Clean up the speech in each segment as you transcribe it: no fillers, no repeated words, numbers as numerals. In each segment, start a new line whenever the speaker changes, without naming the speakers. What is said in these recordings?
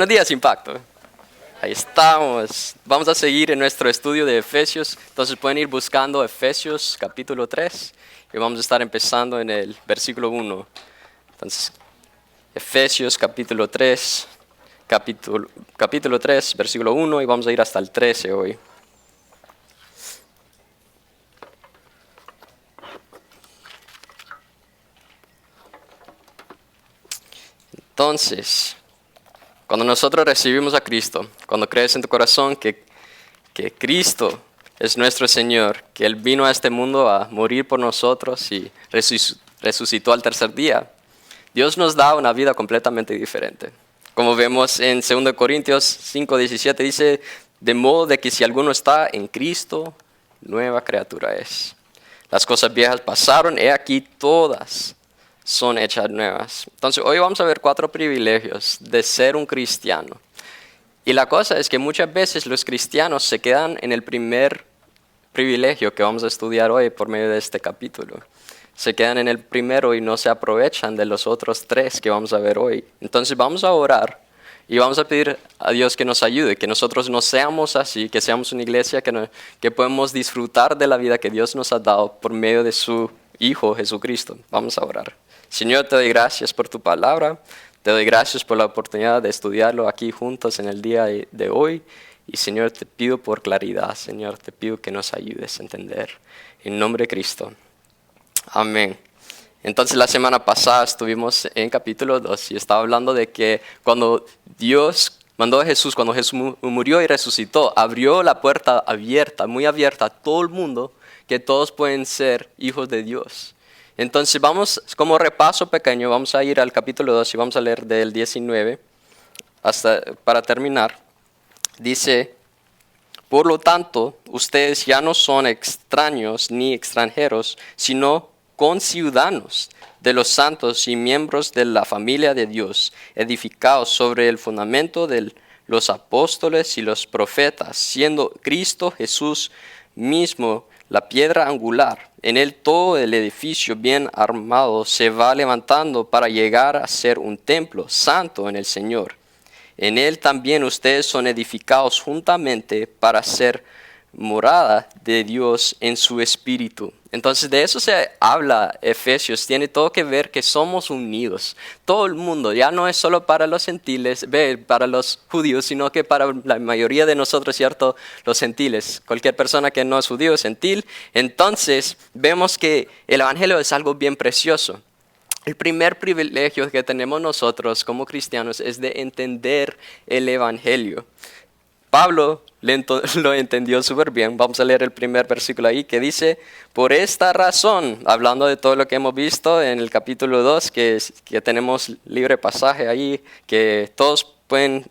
Buenos días, Impacto. Ahí estamos. Vamos a seguir en nuestro estudio de Efesios. Entonces pueden ir buscando Efesios capítulo 3 y vamos a estar empezando en el versículo 1. Entonces, Efesios capítulo 3, versículo 1 y vamos a ir hasta el 13 hoy. Entonces, cuando nosotros recibimos a Cristo, cuando crees en tu corazón que Cristo es nuestro Señor, que Él vino a este mundo a morir por nosotros y resucitó al tercer día, Dios nos da una vida completamente diferente. Como vemos en 2 Corintios 5:17 dice, de modo de que si alguno está en Cristo, nueva criatura es. Las cosas viejas pasaron, he aquí todas son hechas nuevas. Entonces hoy vamos a ver 4 privilegios de ser un cristiano. Y la cosa es que muchas veces los cristianos se quedan en el primer privilegio que vamos a estudiar hoy por medio de este capítulo. Se quedan en el primero y no se aprovechan de los otros 3 que vamos a ver hoy. Entonces vamos a orar y vamos a pedir a Dios que nos ayude, que nosotros no seamos así, que seamos una iglesia que podemos disfrutar de la vida que Dios nos ha dado por medio de su Hijo Jesucristo. Vamos a orar. Señor, te doy gracias por tu palabra. Te doy gracias por la oportunidad de estudiarlo aquí juntos en el día de hoy. Y Señor, te pido por claridad. Señor, te pido que nos ayudes a entender. En nombre de Cristo. Amén. Entonces la semana pasada estuvimos en capítulo 2 y estaba hablando de que cuando Dios mandó a Jesús, cuando Jesús murió y resucitó, abrió la puerta abierta, muy abierta a todo el mundo, que todos pueden ser hijos de Dios. Entonces vamos, como repaso pequeño, vamos a ir al capítulo 2 y vamos a leer del 19 hasta para terminar. Dice, por lo tanto, ustedes ya no son extraños ni extranjeros, sino conciudadanos de los santos y miembros de la familia de Dios, edificados sobre el fundamento de los apóstoles y los profetas, siendo Cristo Jesús mismo la piedra angular. En él todo el edificio bien armado se va levantando para llegar a ser un templo santo en el Señor. En él también ustedes son edificados juntamente para ser morada de Dios en su espíritu. Entonces de eso se habla Efesios, tiene todo que ver que somos unidos. Todo el mundo, ya no es solo para los gentiles, para los judíos, sino que para la mayoría de nosotros, ¿cierto? Los gentiles, cualquier persona que no es judío es gentil. Entonces vemos que el evangelio es algo bien precioso. El primer privilegio que tenemos nosotros como cristianos es de entender el evangelio. Pablo lo entendió súper bien. Vamos a leer el primer versículo ahí que dice, por esta razón, hablando de todo lo que hemos visto en el capítulo 2, que tenemos libre pasaje ahí, que todos pueden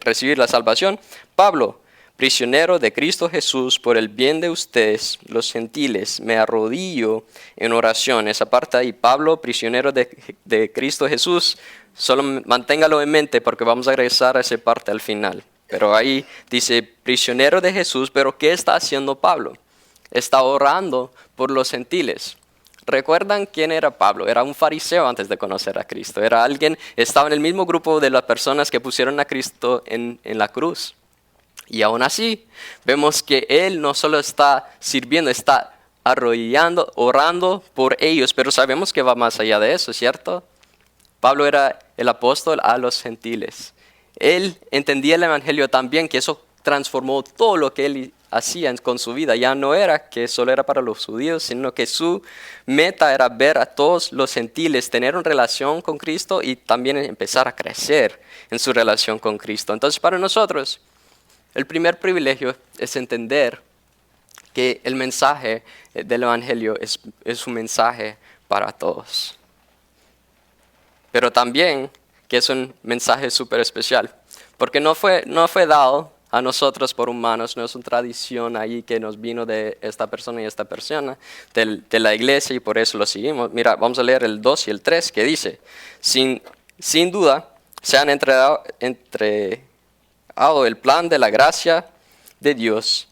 recibir la salvación. Pablo, prisionero de Cristo Jesús, por el bien de ustedes, los gentiles, me arrodillo en oración. Esa parte ahí, Pablo, prisionero de Cristo Jesús, solo manténgalo en mente porque vamos a regresar a esa parte al final. Pero ahí dice, prisionero de Jesús, pero ¿qué está haciendo Pablo? Está orando por los gentiles. ¿Recuerdan quién era Pablo? Era un fariseo antes de conocer a Cristo. Era alguien, estaba en el mismo grupo de las personas que pusieron a Cristo en la cruz. Y aún así, vemos que él no solo está sirviendo, está arrodillando, orando por ellos, pero sabemos que va más allá de eso, ¿cierto? Pablo era el apóstol a los gentiles. Él entendía el evangelio también, que eso transformó todo lo que él hacía con su vida. Ya no era que solo era para los judíos, sino que su meta era ver a todos los gentiles, tener una relación con Cristo y también empezar a crecer en su relación con Cristo. Entonces para nosotros, el primer privilegio es entender que el mensaje del evangelio es un mensaje para todos. Pero también que es un mensaje súper especial, porque no fue dado a nosotros por humanos, no es una tradición ahí que nos vino de esta persona y esta persona, de la iglesia, y por eso lo seguimos. Mira, vamos a leer el 2 y el 3 que dice, sin duda se han entregado el plan de la gracia de Dios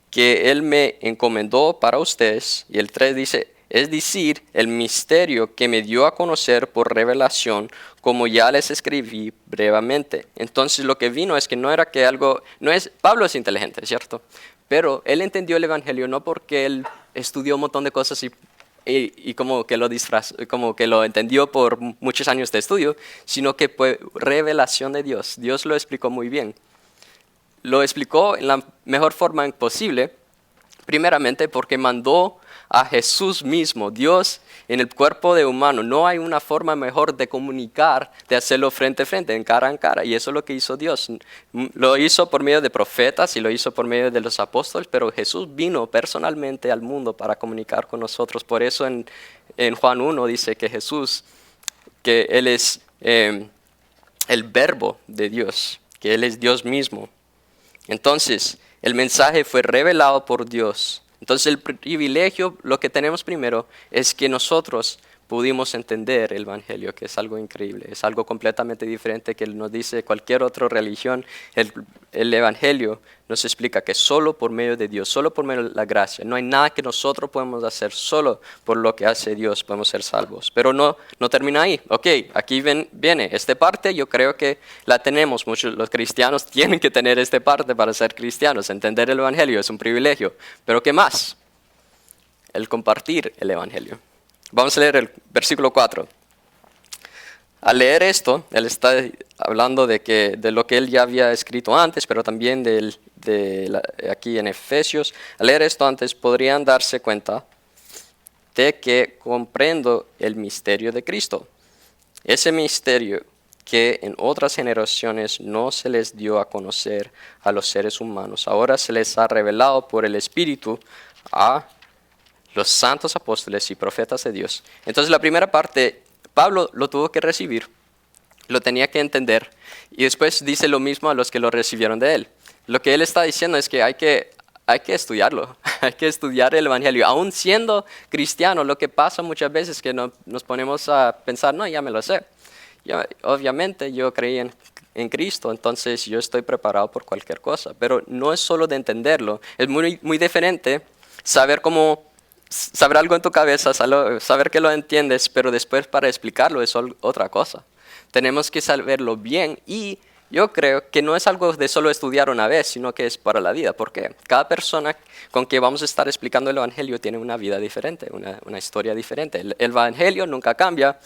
que Él me encomendó para ustedes. Y el 3 dice, es decir, el misterio que me dio a conocer por revelación, como ya les escribí brevemente. Entonces lo que vino es que no era que algo, Pablo es inteligente, ¿cierto? Pero él entendió el Evangelio no porque él estudió un montón de cosas y como que lo como que lo entendió por muchos años de estudio, sino que fue revelación de Dios. Dios lo explicó muy bien. Lo explicó en la mejor forma posible, primeramente porque mandó a Jesús mismo, Dios en el cuerpo de humano. No hay una forma mejor de comunicar, de hacerlo frente a frente, en cara, y eso es lo que hizo Dios. Lo hizo por medio de profetas y lo hizo por medio de los apóstoles, pero Jesús vino personalmente al mundo para comunicar con nosotros. Por eso en Juan 1 dice que Jesús, que Él es el verbo de Dios, que Él es Dios mismo. Entonces, el mensaje fue revelado por Dios. Entonces, el privilegio, lo que tenemos primero, es que nosotros pudimos entender el Evangelio, que es algo increíble, es algo completamente diferente que nos dice cualquier otra religión. El Evangelio nos explica que solo por medio de Dios, solo por medio de la gracia, no hay nada que nosotros podemos hacer, solo por lo que hace Dios podemos ser salvos. Pero no termina ahí. Ok, aquí viene esta parte, yo creo que la tenemos, muchos los cristianos tienen que tener esta parte para ser cristianos, entender el Evangelio es un privilegio. Pero ¿qué más? El compartir el Evangelio. Vamos a leer el versículo 4. Al leer esto, él está hablando de lo que él ya había escrito antes, pero también aquí en Efesios. Al leer esto antes, podrían darse cuenta de que comprendo el misterio de Cristo. Ese misterio que en otras generaciones no se les dio a conocer a los seres humanos. Ahora se les ha revelado por el Espíritu a los santos apóstoles y profetas de Dios. Entonces la primera parte, Pablo lo tuvo que recibir, lo tenía que entender, y después dice lo mismo a los que lo recibieron de él. Lo que él está diciendo es que hay que estudiarlo, hay que estudiar el Evangelio. Aún siendo cristiano, lo que pasa muchas veces es que nos ponemos a pensar, no, ya me lo sé. Obviamente yo creí en Cristo, entonces yo estoy preparado por cualquier cosa, pero no es solo de entenderlo, es muy, muy diferente saber algo en tu cabeza, saber que lo entiendes, pero después para explicarlo es otra cosa. Tenemos que saberlo bien y yo creo que no es algo de solo estudiar una vez, sino que es para la vida. ¿Por qué? Cada persona con que vamos a estar explicando el Evangelio tiene una vida diferente, una historia diferente. El Evangelio nunca cambia,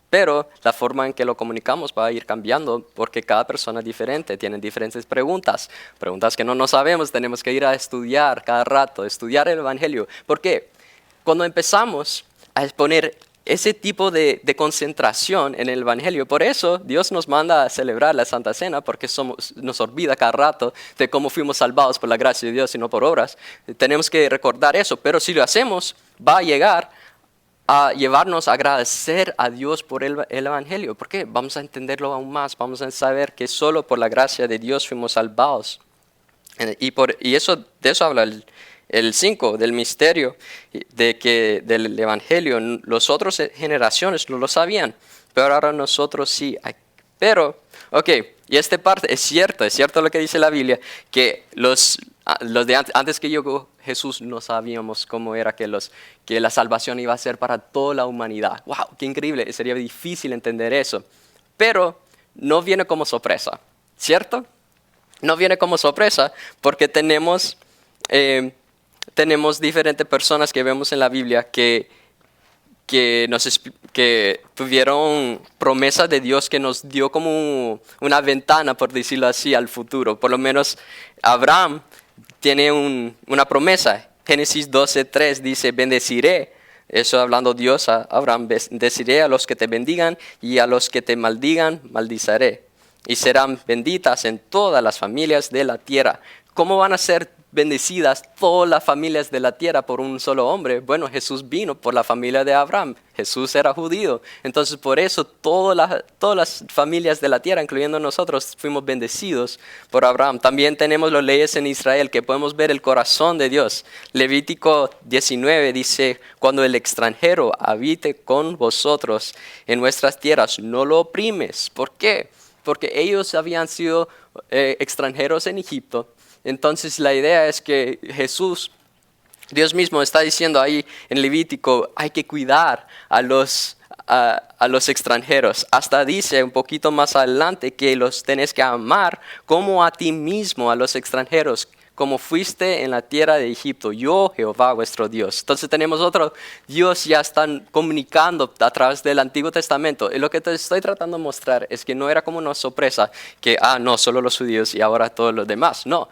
pero la forma en que lo comunicamos va a ir cambiando porque cada persona es diferente, tiene diferentes preguntas que no sabemos, tenemos que ir a estudiar cada rato, estudiar el Evangelio. ¿Por qué? Cuando empezamos a poner ese tipo de concentración en el Evangelio, por eso Dios nos manda a celebrar la Santa Cena, porque nos olvida cada rato de cómo fuimos salvados por la gracia de Dios y no por obras. Tenemos que recordar eso, pero si lo hacemos, va a llegar a llevarnos a agradecer a Dios por el Evangelio. ¿Por qué? Vamos a entenderlo aún más, vamos a saber que solo por la gracia de Dios fuimos salvados. Y de eso habla el 5, del misterio del Evangelio. Las otras generaciones no lo sabían, pero ahora nosotros sí. Pero, ok, y esta parte es cierto lo que dice la Biblia, que los de antes que llegó Jesús no sabíamos cómo era que la salvación iba a ser para toda la humanidad. ¡Wow! ¡Qué increíble! Sería difícil entender eso. Pero no viene como sorpresa, ¿cierto? No viene como sorpresa porque tenemos diferentes personas que vemos en la Biblia que tuvieron promesas de Dios que nos dio como una ventana, por decirlo así, al futuro. Por lo menos Abraham tiene una promesa. Génesis 12:3 dice, bendeciré. Eso hablando Dios a Abraham, bendeciré a los que te bendigan y a los que te maldigan, maldizaré. Y serán benditas en todas las familias de la tierra. ¿Cómo van a ser bendecidas todas las familias de la tierra por un solo hombre? Bueno, Jesús vino por la familia de Abraham. Jesús era judío. Entonces, por eso todas las familias de la tierra, incluyendo nosotros, fuimos bendecidos por Abraham. También tenemos las leyes en Israel que podemos ver el corazón de Dios. Levítico 19 dice, cuando el extranjero habite con vosotros en vuestras tierras, no lo oprimes. ¿Por qué? Porque ellos habían sido extranjeros en Egipto. Entonces la idea es que Jesús Dios mismo está diciendo ahí en Levítico, hay que cuidar a los extranjeros. Hasta dice un poquito más adelante que los tenés que amar como a ti mismo, a los extranjeros, como fuiste en la tierra de Egipto, yo Jehová vuestro Dios. Entonces tenemos otro Dios, ya están comunicando a través del Antiguo Testamento. Y lo que te estoy tratando de mostrar es que no era como una sorpresa, que no, solo los judíos y ahora todos los demás. No,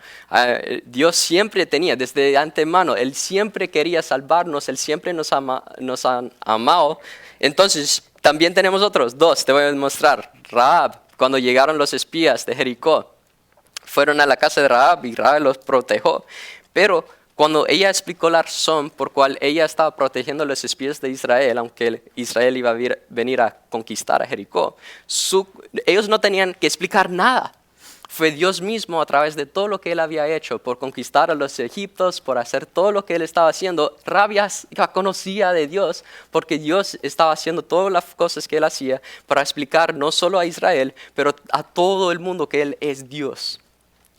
Dios siempre tenía, desde antemano, Él siempre quería salvarnos, Él siempre nos ha amado. Entonces también tenemos otros dos, te voy a mostrar. Rahab, cuando llegaron los espías de Jericó, fueron a la casa de Rahab y Rahab los protegió. Pero cuando ella explicó la razón por cual ella estaba protegiendo a los espías de Israel, aunque Israel iba a venir a conquistar a Jericó, ellos no tenían que explicar nada. Fue Dios mismo a través de todo lo que él había hecho por conquistar a los egipcios, por hacer todo lo que él estaba haciendo. Rahab ya conocía de Dios porque Dios estaba haciendo todas las cosas que él hacía para explicar no solo a Israel, pero a todo el mundo que él es Dios.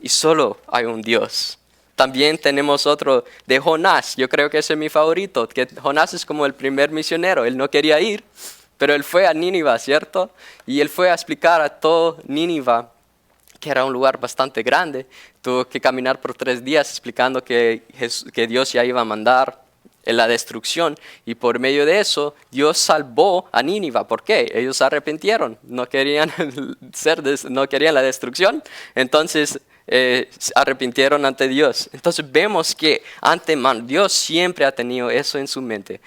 Y solo hay un Dios. También tenemos otro de Jonás. Yo creo que ese es mi favorito. Que Jonás es como el primer misionero. Él no quería ir, pero él fue a Nínive, ¿cierto? Y él fue a explicar a todo Nínive, que era un lugar bastante grande. Tuvo que caminar por 3 días explicando que Dios ya iba a mandar en la destrucción, y por medio de eso Dios salvó a Nínive. ¿Por qué? Ellos se arrepintieron, no querían no querían la destrucción, entonces se arrepintieron ante Dios. Entonces vemos que antemano Dios siempre ha tenido eso en su mente.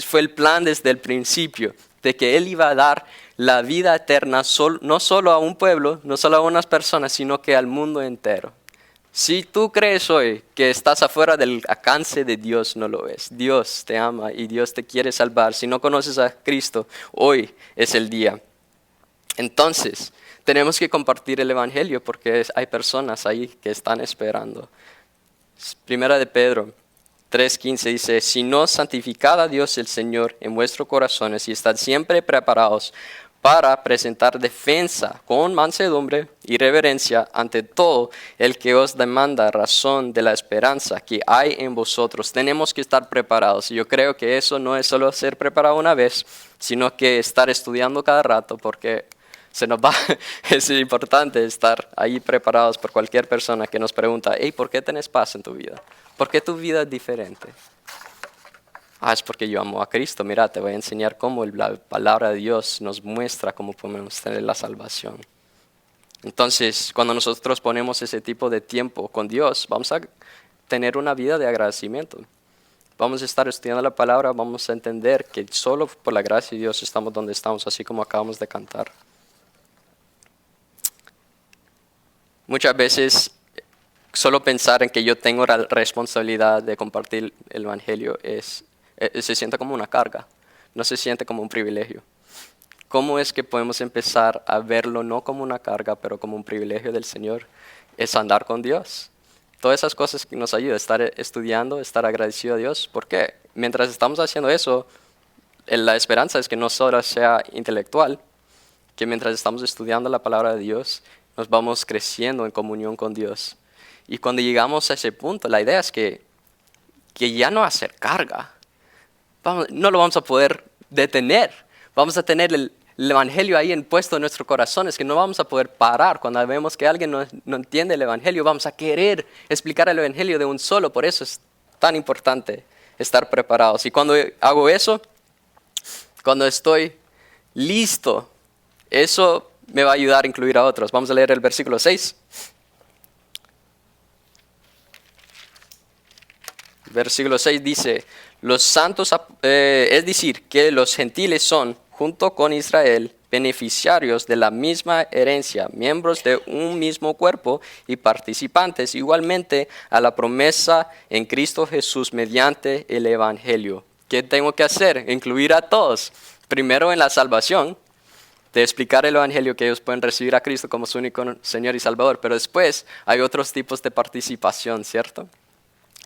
Fue el plan desde el principio de que Él iba a dar la vida eterna no solo a un pueblo, no solo a unas personas, sino que al mundo entero. Si tú crees hoy que estás afuera del alcance de Dios, no lo es. Dios te ama y Dios te quiere salvar. Si no conoces a Cristo, hoy es el día. Entonces, tenemos que compartir el Evangelio porque hay personas ahí que están esperando. Primera de Pedro 3:15 dice, sino santificad a Dios el Señor en vuestros corazones y estad siempre preparados para presentar defensa con mansedumbre y reverencia ante todo el que os demanda razón de la esperanza que hay en vosotros. Tenemos que estar preparados. Yo creo que eso no es solo ser preparado una vez, sino que estar estudiando cada rato, porque es importante estar ahí preparados por cualquier persona que nos pregunta, hey, ¿por qué tenés paz en tu vida? ¿Por qué tu vida es diferente? Es porque yo amo a Cristo. Mira, te voy a enseñar cómo la palabra de Dios nos muestra cómo podemos tener la salvación. Entonces, cuando nosotros ponemos ese tipo de tiempo con Dios, vamos a tener una vida de agradecimiento. Vamos a estar estudiando la palabra, vamos a entender que solo por la gracia de Dios estamos donde estamos, así como acabamos de cantar. Muchas veces, solo pensar en que yo tengo la responsabilidad de compartir el Evangelio se siente como una carga, no se siente como un privilegio. ¿Cómo es que podemos empezar a verlo no como una carga, pero como un privilegio del Señor? Es andar con Dios. Todas esas cosas que nos ayudan, estar estudiando, estar agradecido a Dios. ¿Por qué? Mientras estamos haciendo eso, la esperanza es que no solo sea intelectual, que mientras estamos estudiando la palabra de Dios, nos vamos creciendo en comunión con Dios. Y cuando llegamos a ese punto, la idea es que ya no va a ser carga. No lo vamos a poder detener. Vamos a tener el Evangelio ahí puesto en nuestros corazones, que no vamos a poder parar. Cuando vemos que alguien no entiende el Evangelio, vamos a querer explicar el Evangelio de un solo. Por eso es tan importante estar preparados. Y cuando hago eso, cuando estoy listo, eso me va a ayudar a incluir a otros. Vamos a leer el versículo 6. Versículo 6 dice, los santos, es decir, que los gentiles son, junto con Israel, beneficiarios de la misma herencia, miembros de un mismo cuerpo y participantes igualmente a la promesa en Cristo Jesús mediante el Evangelio. ¿Qué tengo que hacer? Incluir a todos. Primero en la salvación, de explicar el Evangelio, que ellos pueden recibir a Cristo como su único Señor y Salvador, pero después hay otros tipos de participación, ¿cierto?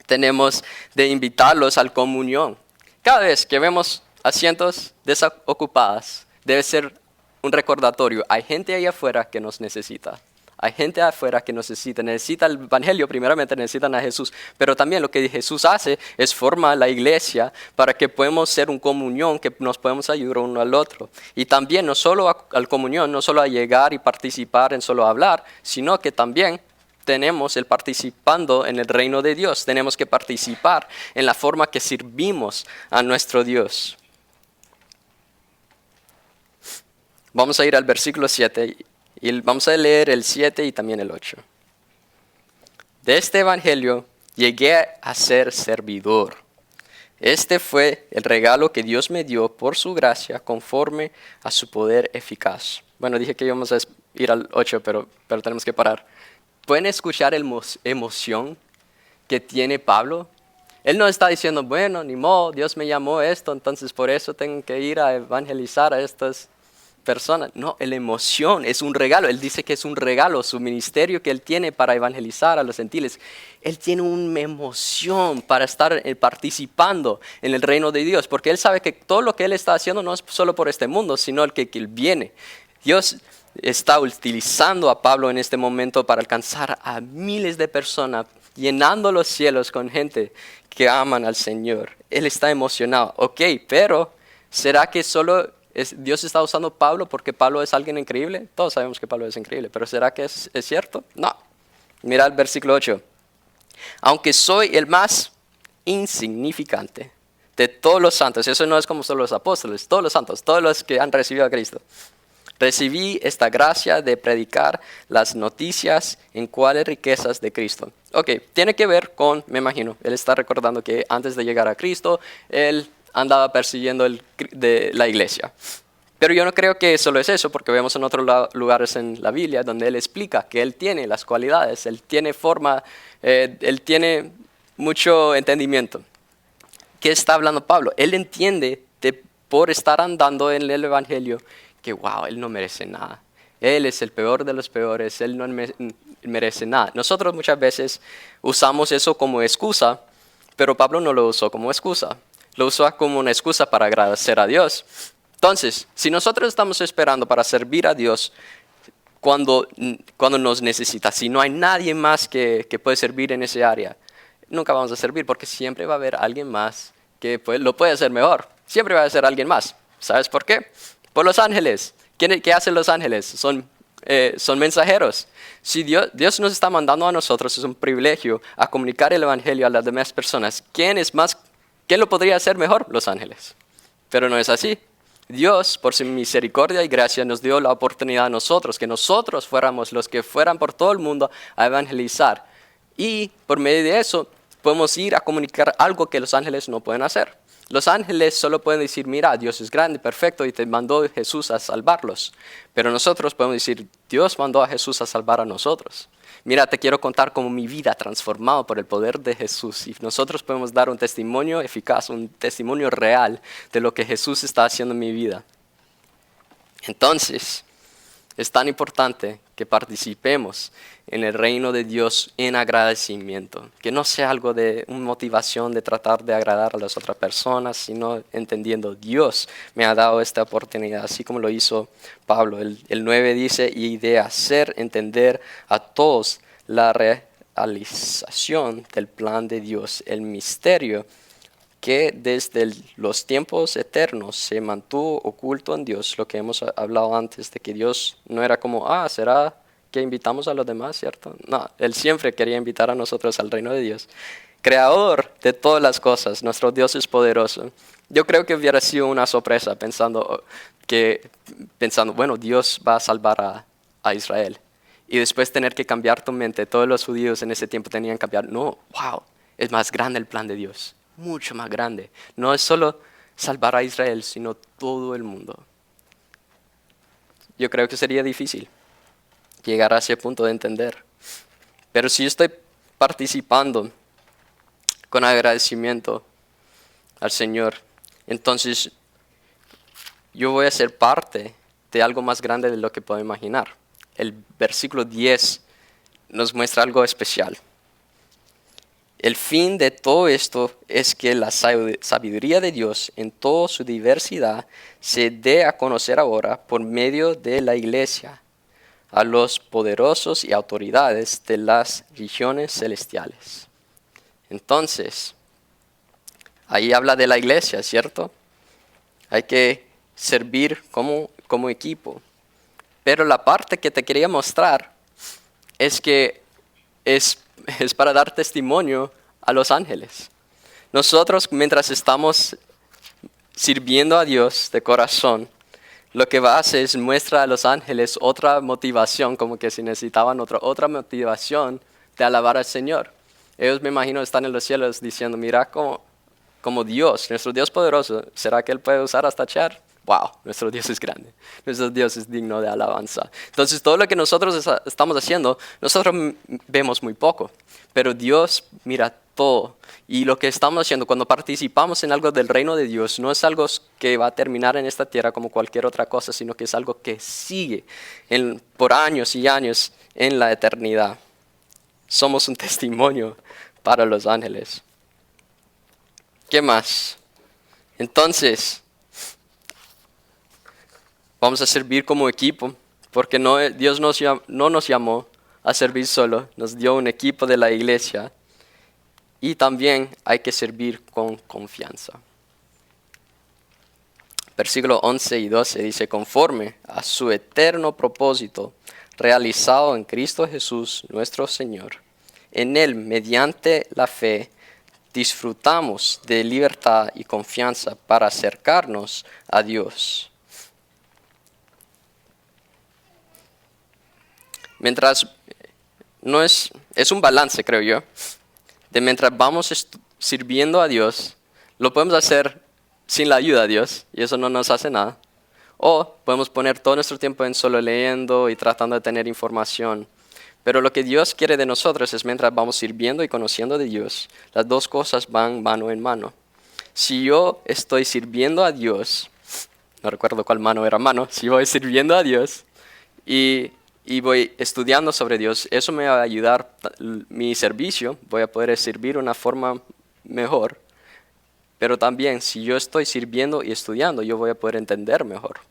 Tenemos de invitarlos a la comunión. Cada vez que vemos asientos desocupadas, debe ser un recordatorio. Hay gente ahí afuera que nos necesita. Hay gente afuera que necesita el Evangelio, primeramente necesitan a Jesús, pero también lo que Jesús hace es formar la iglesia para que podamos ser una comunión, que nos podemos ayudar uno al otro. Y también no solo a comunión, no solo a llegar y participar en solo hablar, sino que también tenemos el participando en el reino de Dios. Tenemos que participar en la forma que servimos a nuestro Dios. Vamos a ir al versículo 7 y vamos a leer el 7 y también el 8. De este evangelio llegué a ser servidor. Este fue el regalo que Dios me dio por su gracia conforme a su poder eficaz. Bueno, dije que íbamos a ir al 8, pero tenemos que parar. ¿Pueden escuchar la emoción que tiene Pablo? Él no está diciendo, bueno, ni modo, Dios me llamó esto, entonces por eso tengo que ir a evangelizar a estas personas. No, la emoción es un regalo. Él dice que es un regalo, su ministerio que él tiene para evangelizar a los gentiles. Él tiene una emoción para estar participando en el reino de Dios, porque él sabe que todo lo que él está haciendo no es solo por este mundo, sino el que él viene. Dios está utilizando a Pablo en este momento para alcanzar a miles de personas, llenando los cielos con gente que aman al Señor. Él está emocionado. Ok, pero ¿será que solo Dios está usando a Pablo porque Pablo es alguien increíble? Todos sabemos que Pablo es increíble, pero ¿será que es cierto? No. Mira el versículo 8. Aunque soy el más insignificante de todos los santos, eso no es como solo los apóstoles, todos los santos, todos los que han recibido a Cristo, recibí esta gracia de predicar las noticias en cuáles riquezas de Cristo. Ok, tiene que ver con, me imagino, él está recordando que antes de llegar a Cristo, él andaba persiguiendo de la iglesia. Pero yo no creo que solo es eso, porque vemos en otros lugares en la Biblia donde él explica que él tiene las cualidades, él tiene forma, él tiene mucho entendimiento. ¿Qué está hablando Pablo? Él entiende por estar andando en el Evangelio que, wow, él no merece nada. Él es el peor de los peores, él no merece nada. Nosotros muchas veces usamos eso como excusa, pero Pablo no lo usó como excusa. Lo usó como una excusa para agradecer a Dios. Entonces, si nosotros estamos esperando para servir a Dios cuando nos necesita, si no hay nadie más que puede servir en ese área, nunca vamos a servir porque siempre va a haber alguien más que lo puede hacer mejor. Siempre va a ser alguien más. ¿Sabes por qué? Por los ángeles. ¿Qué hacen los ángeles? Son mensajeros. Si Dios nos está mandando a nosotros, es un privilegio a comunicar el evangelio a las demás personas. ¿Quién lo podría hacer mejor? Los ángeles. Pero no es así. Dios, por su misericordia y gracia, nos dio la oportunidad a nosotros, que nosotros fuéramos los que fueran por todo el mundo a evangelizar. Y por medio de eso, podemos ir a comunicar algo que los ángeles no pueden hacer. Los ángeles solo pueden decir, mira, Dios es grande, perfecto, y te mandó Jesús a salvarlos. Pero nosotros podemos decir, Dios mandó a Jesús a salvar a nosotros. Mira, te quiero contar cómo mi vida ha transformado por el poder de Jesús. Y nosotros podemos dar un testimonio eficaz, un testimonio real de lo que Jesús está haciendo en mi vida. Entonces, es tan importante que participemos en el reino de Dios en agradecimiento. Que no sea algo de una motivación de tratar de agradar a las otras personas, sino entendiendo, Dios me ha dado esta oportunidad, así como lo hizo Pablo. El 9 dice, y de hacer entender a todos la realización del plan de Dios, el misterio que desde los tiempos eternos se mantuvo oculto en Dios, lo que hemos hablado antes, de que Dios no era como, ¿será que invitamos a los demás, cierto? No, Él siempre quería invitar a nosotros al reino de Dios. Creador de todas las cosas, nuestro Dios es poderoso. Yo creo que hubiera sido una sorpresa pensando, bueno, Dios va a salvar a Israel. Y después tener que cambiar tu mente. Todos los judíos en ese tiempo tenían que cambiar. No, wow, es más grande el plan de Dios. Mucho más grande. No es solo salvar a Israel, sino todo el mundo. Yo creo que sería difícil llegar a ese punto de entender. Pero si estoy participando con agradecimiento al Señor, entonces yo voy a ser parte de algo más grande de lo que puedo imaginar. El versículo 10 nos muestra algo especial. El fin de todo esto es que la sabiduría de Dios en toda su diversidad se dé a conocer ahora por medio de la iglesia. a los poderosos y autoridades de las regiones celestiales. Entonces, ahí habla de la iglesia, ¿cierto? Hay que servir como equipo. Pero la parte que te quería mostrar es que es para dar testimonio a los ángeles. Nosotros, mientras estamos sirviendo a Dios de corazón, lo que va a hacer es muestra a los ángeles otra motivación, como que si necesitaban otra motivación de alabar al Señor. Ellos, me imagino, están en los cielos diciendo, mira como Dios, nuestro Dios poderoso, ¿será que Él puede usar hasta Char? Wow, nuestro Dios es grande, nuestro Dios es digno de alabanza. Entonces todo lo que nosotros estamos haciendo, nosotros vemos muy poco, pero Dios mira todo. Y lo que estamos haciendo cuando participamos en algo del reino de Dios no es algo que va a terminar en esta tierra como cualquier otra cosa, sino que es algo que sigue por años y años en la eternidad. Somos un testimonio para los ángeles. ¿Qué más? Entonces, vamos a servir como equipo, porque Dios no nos llamó a servir solo, nos dio un equipo de la iglesia y también hay que servir con confianza. Versículos 11 y 12 dice, conforme a su eterno propósito realizado en Cristo Jesús nuestro Señor, en Él, mediante la fe, disfrutamos de libertad y confianza para acercarnos a Dios. Mientras es un balance, creo yo, de mientras vamos sirviendo a Dios, lo podemos hacer sin la ayuda de Dios y eso no nos hace nada. O podemos poner todo nuestro tiempo en solo leyendo y tratando de tener información. Pero lo que Dios quiere de nosotros es mientras vamos sirviendo y conociendo de Dios, las dos cosas van mano en mano. Si yo estoy sirviendo a Dios, no recuerdo cuál mano era mano, si voy sirviendo a Dios y voy estudiando sobre Dios, eso me va a ayudar, mi servicio, voy a poder servir de una forma mejor. Pero también si yo estoy sirviendo y estudiando, yo voy a poder entender mejor.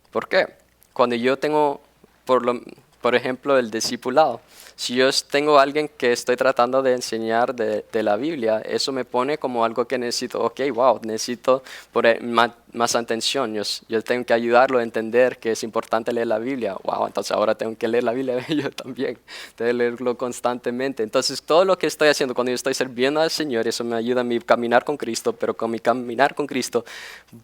¿Por qué? Cuando yo tengo, por ejemplo, el discipulado, si yo tengo a alguien que estoy tratando de enseñar de la Biblia, eso me pone como algo que necesito, necesito poner más atención. Yo tengo que ayudarlo a entender que es importante leer la Biblia. Entonces ahora tengo que leer la Biblia yo también, tengo que leerlo constantemente. Entonces todo lo que estoy haciendo cuando yo estoy sirviendo al Señor, eso me ayuda a mi caminar con Cristo, pero con mi caminar con Cristo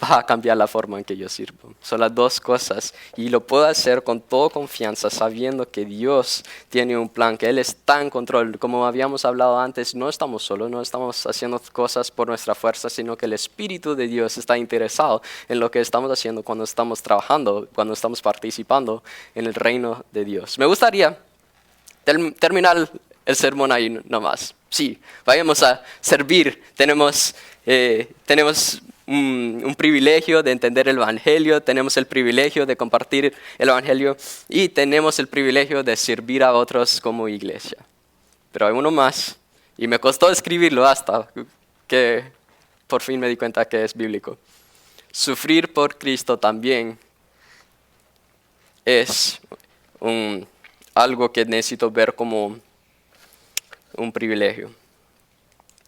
va a cambiar la forma en que yo sirvo. Son las dos cosas y lo puedo hacer con toda confianza, sabiendo que Dios tiene un plan, que Él está en control. Como habíamos hablado antes, no estamos solos, no estamos haciendo cosas por nuestra fuerza, sino que el Espíritu de Dios está interesado en lo que estamos haciendo cuando estamos trabajando, cuando estamos participando en el reino de Dios. Me gustaría terminar el sermón ahí nomás. Sí, vayamos a servir. Tenemos un privilegio de entender el Evangelio, tenemos el privilegio de compartir el Evangelio y tenemos el privilegio de servir a otros como iglesia. Pero hay uno más, y me costó escribirlo hasta que por fin me di cuenta que es bíblico. Sufrir por Cristo también es algo que necesito ver como un privilegio.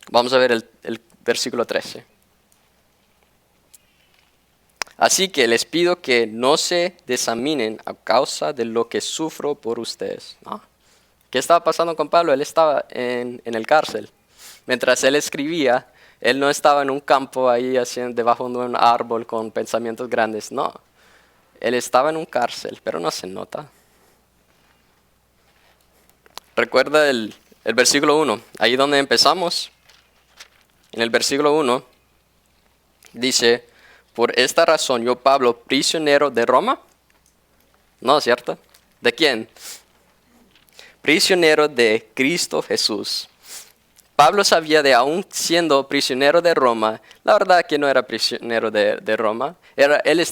Vamos a ver el versículo 13. Así que les pido que no se desaminen a causa de lo que sufro por ustedes. ¿Qué estaba pasando con Pablo? Él estaba en el cárcel. Mientras él escribía, él no estaba en un campo ahí debajo de un árbol con pensamientos grandes. No, él estaba en un cárcel, pero no se nota. Recuerda el versículo 1, ahí donde empezamos. En el versículo 1 dice, por esta razón yo, Pablo, prisionero de Roma. No, ¿cierto? ¿De quién? Prisionero de Cristo Jesús. Pablo sabía de aún siendo prisionero de Roma, la verdad que no era prisionero de Roma. Él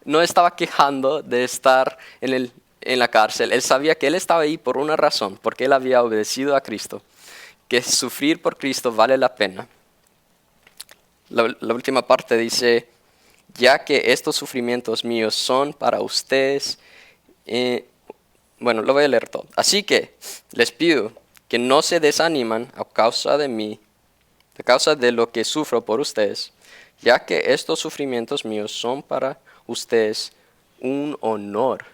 no estaba quejando de estar en la cárcel. Él sabía que él estaba ahí por una razón, porque él había obedecido a Cristo, que sufrir por Cristo vale la pena. La última parte dice, ya que estos sufrimientos míos son para ustedes bueno, lo voy a leer todo. Así que les pido que no se desaniman a causa de mí, a causa de lo que sufro por ustedes, ya que estos sufrimientos míos son para ustedes un honor.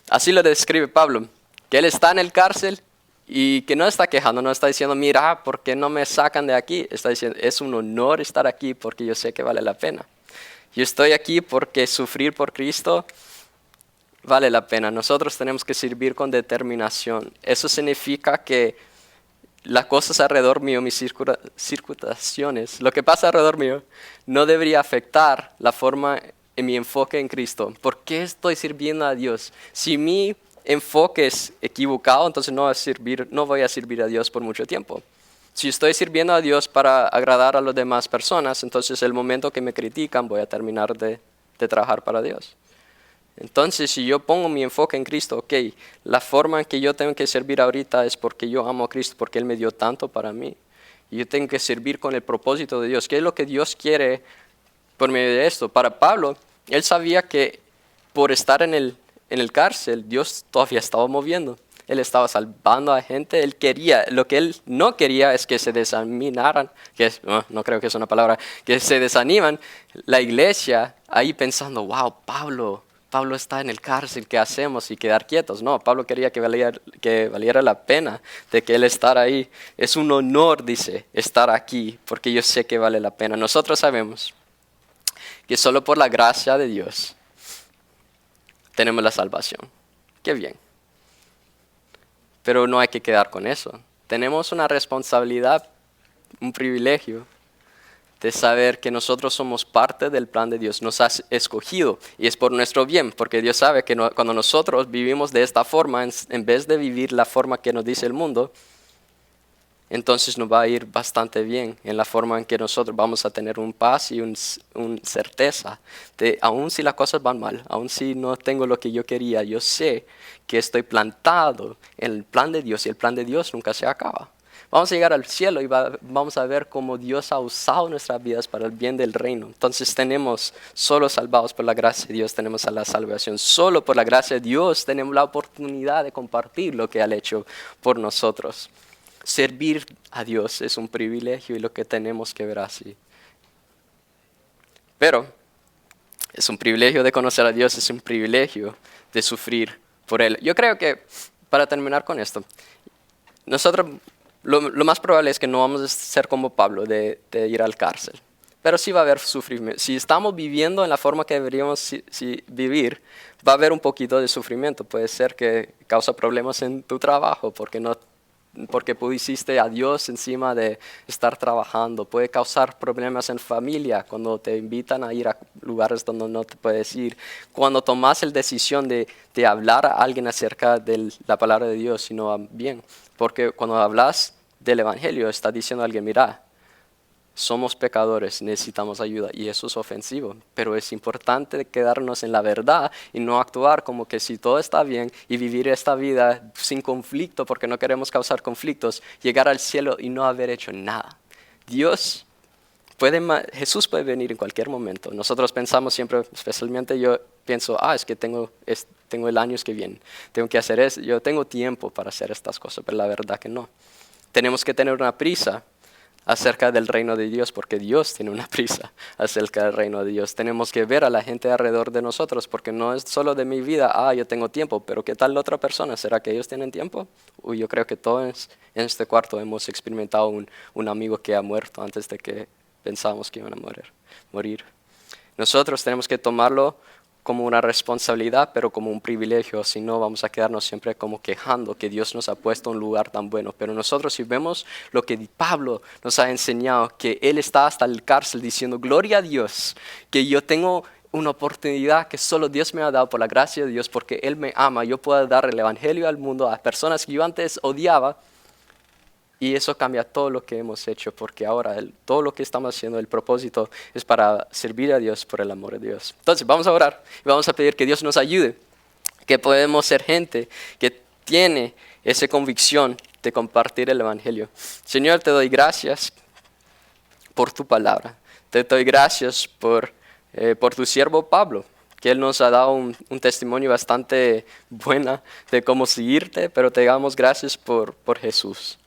Así lo describe Pablo, que él está en el cárcel y que no está quejando, no está diciendo, mira, ¿por qué no me sacan de aquí? Está diciendo, es un honor estar aquí porque yo sé que vale la pena. Yo estoy aquí porque sufrir por Cristo vale la pena. Nosotros tenemos que servir con determinación. Eso significa que las cosas alrededor mío, mis circunstancias, lo que pasa alrededor mío, no debería afectar la forma en mi enfoque en Cristo. ¿Por qué estoy sirviendo a Dios? Si mi enfoque es equivocado, entonces no voy a servir a Dios por mucho tiempo. Si estoy sirviendo a Dios para agradar a las demás personas, entonces el momento que me critican voy a terminar de trabajar para Dios. Entonces, si yo pongo mi enfoque en Cristo, ok, la forma en que yo tengo que servir ahorita es porque yo amo a Cristo, porque Él me dio tanto para mí. Y yo tengo que servir con el propósito de Dios. ¿Qué es lo que Dios quiere por medio de esto? Para Pablo, él sabía que por estar en el cárcel, Dios todavía estaba moviendo. Él estaba salvando a gente, él quería, lo que él no quería es que se desanimaran, no creo que es una palabra, que se desaniman la iglesia ahí pensando, wow, Pablo está en el cárcel, ¿qué hacemos? Y quedar quietos. No, Pablo quería que valiera la pena de que él estar ahí. Es un honor, dice, estar aquí, porque yo sé que vale la pena. Nosotros sabemos que solo por la gracia de Dios tenemos la salvación. Qué bien. Pero no hay que quedar con eso. Tenemos una responsabilidad, un privilegio de saber que nosotros somos parte del plan de Dios. Nos ha escogido y es por nuestro bien, porque Dios sabe que cuando nosotros vivimos de esta forma, en vez de vivir la forma que nos dice el mundo, entonces nos va a ir bastante bien en la forma en que nosotros vamos a tener un paz y una certeza de, aun si las cosas van mal, aun si no tengo lo que yo quería, yo sé que estoy plantado en el plan de Dios y el plan de Dios nunca se acaba. Vamos a llegar al cielo y vamos a ver cómo Dios ha usado nuestras vidas para el bien del reino. Entonces tenemos, solo salvados por la gracia de Dios, tenemos a la salvación. Solo por la gracia de Dios tenemos la oportunidad de compartir lo que ha hecho por nosotros. Servir a Dios es un privilegio y lo que tenemos que ver así. Pero es un privilegio de conocer a Dios, es un privilegio de sufrir por Él. Yo creo que, para terminar con esto, nosotros lo más probable es que no vamos a ser como Pablo de ir al cárcel. Pero sí va a haber sufrimiento. Si estamos viviendo en la forma que deberíamos vivir, va a haber un poquito de sufrimiento. Puede ser que causa problemas en tu trabajo porque pusiste a Dios encima de estar trabajando. Puede causar problemas en familia cuando te invitan a ir a lugares donde no te puedes ir. Cuando tomas la decisión de hablar a alguien acerca de la palabra de Dios, sino bien. Porque cuando hablas del Evangelio, estás diciendo a alguien, mira, somos pecadores, necesitamos ayuda y eso es ofensivo, pero es importante quedarnos en la verdad y no actuar como que si todo está bien y vivir esta vida sin conflicto porque no queremos causar conflictos, llegar al cielo y no haber hecho nada. Jesús puede venir en cualquier momento. Nosotros pensamos siempre, especialmente yo pienso, es que tengo el año que viene, tengo que hacer eso, yo tengo tiempo para hacer estas cosas, pero la verdad que no. Tenemos que tener una prisa acerca del reino de Dios, porque Dios tiene una prisa acerca del reino de Dios. Tenemos que ver a la gente alrededor de nosotros, porque no es solo de mi vida, yo tengo tiempo, pero ¿qué tal la otra persona? ¿Será que ellos tienen tiempo? Yo creo que todos en este cuarto hemos experimentado un amigo que ha muerto antes de que pensábamos que iban a morir. Nosotros tenemos que tomarlo como una responsabilidad, pero como un privilegio, si no vamos a quedarnos siempre como quejando que Dios nos ha puesto en un lugar tan bueno. Pero nosotros si vemos lo que Pablo nos ha enseñado, que él está hasta el cárcel diciendo, gloria a Dios, que yo tengo una oportunidad que solo Dios me ha dado por la gracia de Dios, porque Él me ama, yo puedo dar el evangelio al mundo a personas que yo antes odiaba. Y eso cambia todo lo que hemos hecho, porque ahora todo lo que estamos haciendo, el propósito es para servir a Dios por el amor de Dios. Entonces vamos a orar y vamos a pedir que Dios nos ayude, que podemos ser gente que tiene esa convicción de compartir el Evangelio. Señor, te doy gracias por tu palabra. Te doy gracias por tu siervo Pablo, que Él nos ha dado un testimonio bastante bueno de cómo seguirte, pero te damos gracias por Jesús.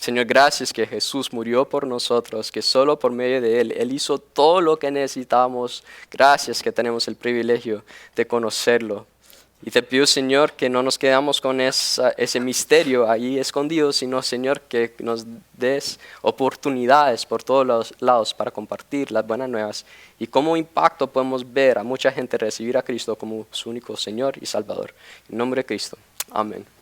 Señor, gracias que Jesús murió por nosotros, que solo por medio de Él hizo todo lo que necesitamos. Gracias que tenemos el privilegio de conocerlo. Y te pido, Señor, que no nos quedamos con ese misterio ahí escondido, sino, Señor, que nos des oportunidades por todos los lados para compartir las buenas nuevas y cómo impacto podemos ver a mucha gente recibir a Cristo como su único Señor y Salvador. En nombre de Cristo. Amén.